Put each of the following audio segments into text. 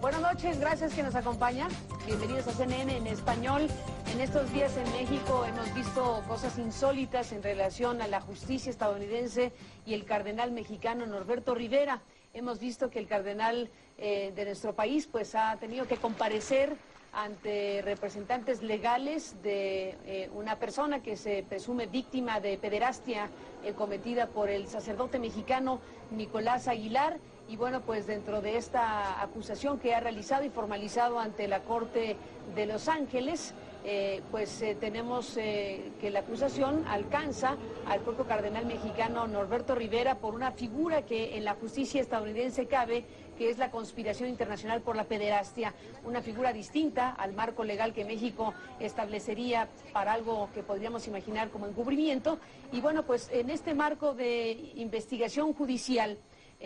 Buenas noches, gracias que nos acompaña. Bienvenidos a CNN en español. En estos días en México hemos visto cosas insólitas en relación a la justicia estadounidense y el cardenal mexicano Norberto Rivera. Hemos visto que el cardenal de nuestro país pues ha tenido que comparecer ante representantes legales de una persona que se presume víctima de pederastia cometida por el sacerdote mexicano Nicolás Aguilar. Y bueno, pues dentro de esta acusación que ha realizado y formalizado ante la Corte de Los Ángeles, tenemos que la acusación alcanza al propio cardenal mexicano Norberto Rivera por una figura que en la justicia estadounidense cabe, que es la conspiración internacional por la pederastia, una figura distinta al marco legal que México establecería para algo que podríamos imaginar como encubrimiento. Y bueno, pues en este marco de investigación judicial,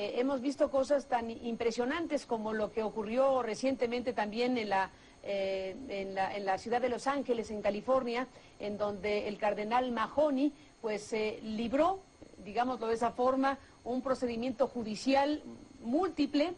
hemos visto cosas tan impresionantes como lo que ocurrió recientemente también en la ciudad de Los Ángeles, en California, en donde el cardenal Mahony pues libró, digámoslo de esa forma, un procedimiento judicial múltiple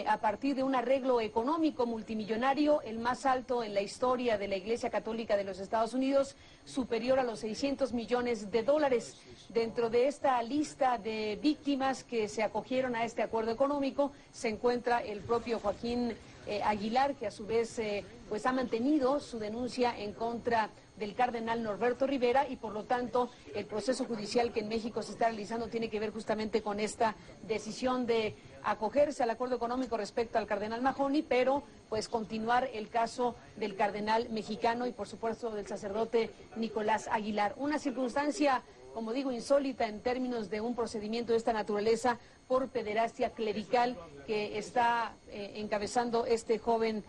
a partir de un arreglo económico multimillonario, el más alto en la historia de la Iglesia Católica de los Estados Unidos, superior a los 600 millones de dólares. Dentro de esta lista de víctimas que se acogieron a este acuerdo económico se encuentra el propio Joaquín Aguilar, que a su vez pues ha mantenido su denuncia en contra del cardenal Norberto Rivera, y por lo tanto el proceso judicial que en México se está realizando tiene que ver justamente con esta decisión de acogerse al acuerdo económico respecto al cardenal Mahony, pero pues continuar el caso del cardenal mexicano y por supuesto del sacerdote Nicolás Aguilar. Una circunstancia, como digo, insólita en términos de un procedimiento de esta naturaleza por pederastia clerical que está encabezando este joven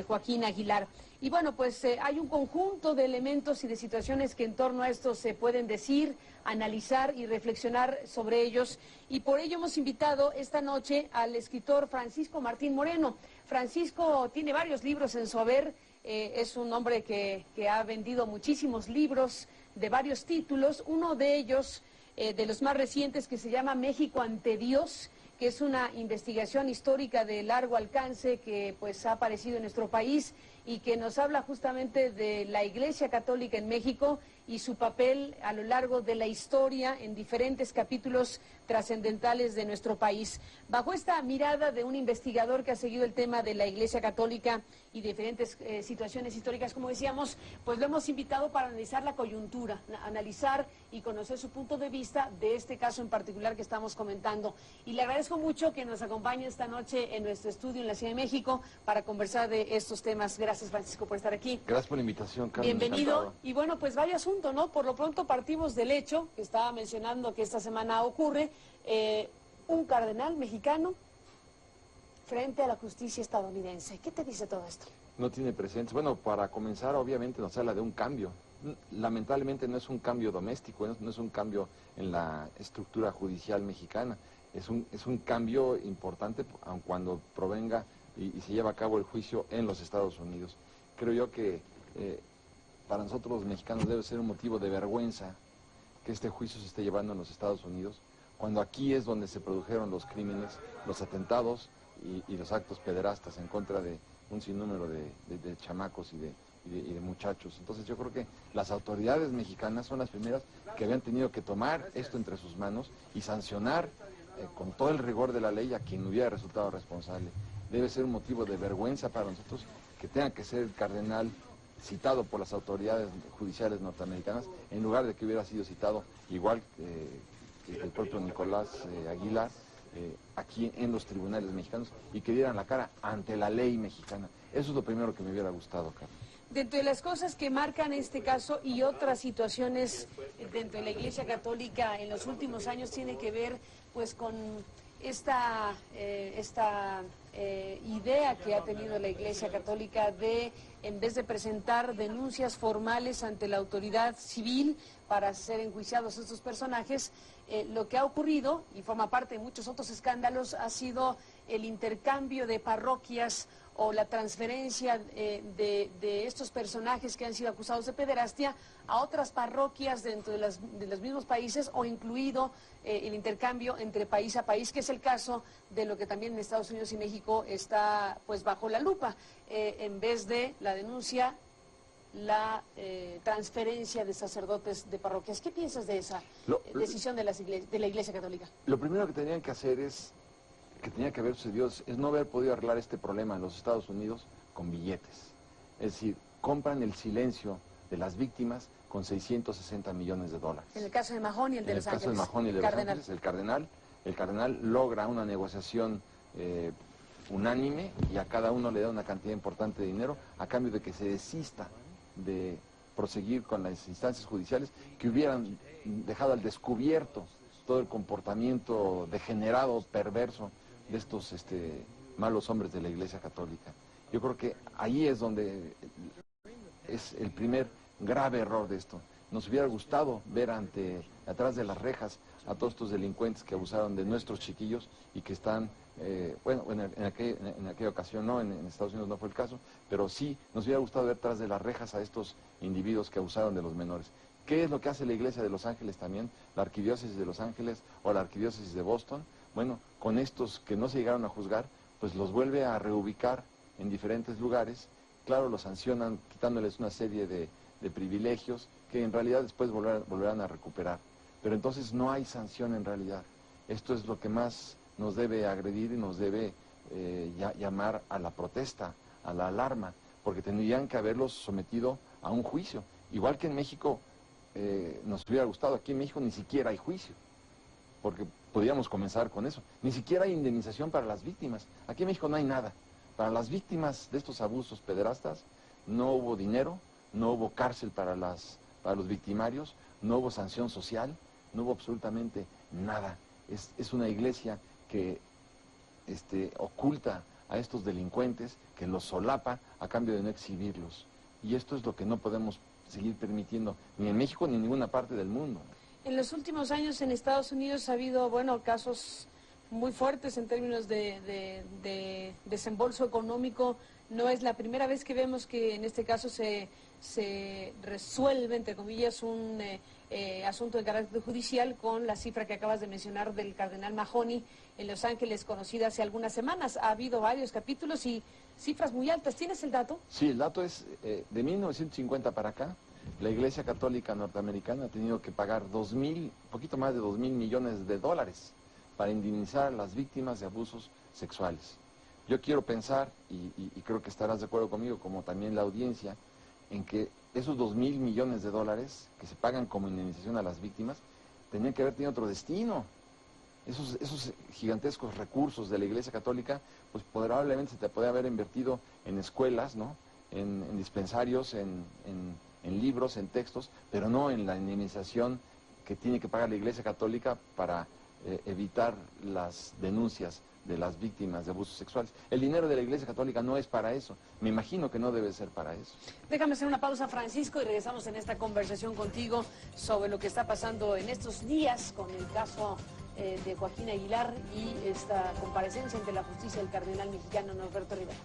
Joaquín Aguilar. Y bueno, pues hay un conjunto de elementos y de situaciones que en torno a esto se pueden decir, analizar y reflexionar sobre ellos. Y por ello hemos invitado esta noche al escritor Francisco Martín Moreno. Francisco tiene varios libros en su haber, es un hombre que ha vendido muchísimos libros de varios títulos, uno de ellos, de los más recientes, que se llama México ante Dios, que es una investigación histórica de largo alcance que pues ha aparecido en nuestro país y que nos habla justamente de la Iglesia Católica en México y su papel a lo largo de la historia en diferentes capítulos trascendentales de nuestro país. Bajo esta mirada de un investigador que ha seguido el tema de la Iglesia Católica y diferentes situaciones históricas, como decíamos, pues lo hemos invitado para analizar la coyuntura, analizar y conocer su punto de vista de este caso en particular que estamos comentando. Y le agradezco mucho que nos acompañe esta noche en nuestro estudio en la Ciudad de México para conversar de estos temas. Gracias, Francisco, por estar aquí. Gracias por la invitación, Carmen. Bienvenido. Encantado. Y bueno, pues vaya asunto, ¿no? Por lo pronto partimos del hecho que estaba mencionando que esta semana ocurre, un cardenal mexicano frente a la justicia estadounidense. ¿Qué te dice todo esto? No tiene precedentes. Bueno, para comenzar, obviamente nos habla de un cambio. Lamentablemente no es un cambio doméstico, no es un cambio en la estructura judicial mexicana. Es un cambio importante aun cuando provenga y se lleva a cabo el juicio en los Estados Unidos. Creo yo que para nosotros los mexicanos debe ser un motivo de vergüenza que este juicio se esté llevando en los Estados Unidos, cuando aquí es donde se produjeron los crímenes, los atentados y los actos pederastas en contra de un sinnúmero de chamacos y de muchachos. Entonces yo creo que las autoridades mexicanas son las primeras que habían tenido que tomar esto entre sus manos y sancionar con todo el rigor de la ley a quien hubiera resultado responsable. Debe ser un motivo de vergüenza para nosotros que tenga que ser el cardenal citado por las autoridades judiciales norteamericanas en lugar de que hubiera sido citado igual que el propio Nicolás Aguilar aquí en los tribunales mexicanos y que dieran la cara ante la ley mexicana. Eso es lo primero que me hubiera gustado, Carlos. Dentro de las cosas que marcan este caso y otras situaciones dentro de la Iglesia Católica en los últimos años tiene que ver pues con esta idea que ha tenido la Iglesia Católica de, en vez de presentar denuncias formales ante la autoridad civil para ser enjuiciados estos personajes, lo que ha ocurrido, y forma parte de muchos otros escándalos, ha sido el intercambio de parroquias o la transferencia de estos personajes que han sido acusados de pederastia a otras parroquias dentro de los mismos países, o incluido el intercambio entre país a país, que es el caso de lo que también en Estados Unidos y México México está pues bajo la lupa. En vez de la denuncia, la transferencia de sacerdotes de parroquias. ¿Qué piensas de esa decisión de la Iglesia Católica? Lo primero que tenían que hacer que tenía que haber sucedido, es no haber podido arreglar este problema en los Estados Unidos con billetes. Es decir, compran el silencio de las víctimas con 660 millones de dólares. En el caso de Mahón y el de Los Ángeles. En el caso de Mahón y el de Los Ángeles, el cardenal logra una negociación unánime y a cada uno le da una cantidad importante de dinero a cambio de que se desista de proseguir con las instancias judiciales que hubieran dejado al descubierto todo el comportamiento degenerado, perverso de estos malos hombres de la Iglesia Católica. Yo creo que ahí es donde es el primer grave error de esto. Nos hubiera gustado ver atrás de las rejas a todos estos delincuentes que abusaron de nuestros chiquillos y que están, en aquella ocasión no, en Estados Unidos no fue el caso, pero sí nos hubiera gustado ver atrás de las rejas a estos individuos que abusaron de los menores. ¿Qué es lo que hace la Iglesia de Los Ángeles también? La Arquidiócesis de Los Ángeles o la Arquidiócesis de Boston. Bueno, con estos que no se llegaron a juzgar, pues los vuelve a reubicar en diferentes lugares. Claro, los sancionan quitándoles una serie de privilegios que en realidad después volverán a recuperar. Pero entonces no hay sanción en realidad. Esto es lo que más nos debe agredir y nos debe llamar a la protesta, a la alarma, porque tendrían que haberlos sometido a un juicio. Igual que en México nos hubiera gustado, aquí en México ni siquiera hay juicio, porque podríamos comenzar con eso. Ni siquiera hay indemnización para las víctimas. Aquí en México no hay nada. Para las víctimas de estos abusos pederastas no hubo dinero, no hubo cárcel para los victimarios, no hubo sanción social, no hubo absolutamente nada. Es una iglesia que oculta a estos delincuentes, que los solapa a cambio de no exhibirlos. Y esto es lo que no podemos seguir permitiendo, ni en México ni en ninguna parte del mundo. En los últimos años en Estados Unidos ha habido, casos muy fuertes en términos de desembolso económico. No es la primera vez que vemos que en este caso se resuelve, entre comillas, un asunto de carácter judicial con la cifra que acabas de mencionar del cardenal Mahony en Los Ángeles, conocida hace algunas semanas. Ha habido varios capítulos y cifras muy altas. ¿Tienes el dato? Sí, el dato es de 1950 para acá. La Iglesia Católica norteamericana ha tenido que pagar poquito más de 2.000 millones de dólares para indemnizar a las víctimas de abusos sexuales. Yo quiero pensar, y creo que estarás de acuerdo conmigo, como también la audiencia, en que esos 2.000 millones de dólares que se pagan como indemnización a las víctimas, tenían que haber tenido otro destino. Esos gigantescos recursos de la Iglesia Católica, pues probablemente se te puede haber invertido en escuelas, ¿no? En dispensarios, en libros, en textos, pero no en la indemnización que tiene que pagar la Iglesia Católica para evitar las denuncias de las víctimas de abusos sexuales. El dinero de la Iglesia Católica no es para eso. Me imagino que no debe ser para eso. Déjame hacer una pausa, Francisco, y regresamos en esta conversación contigo sobre lo que está pasando en estos días con el caso de Joaquín Aguilar y esta comparecencia ante la justicia del cardenal mexicano Norberto Rivera.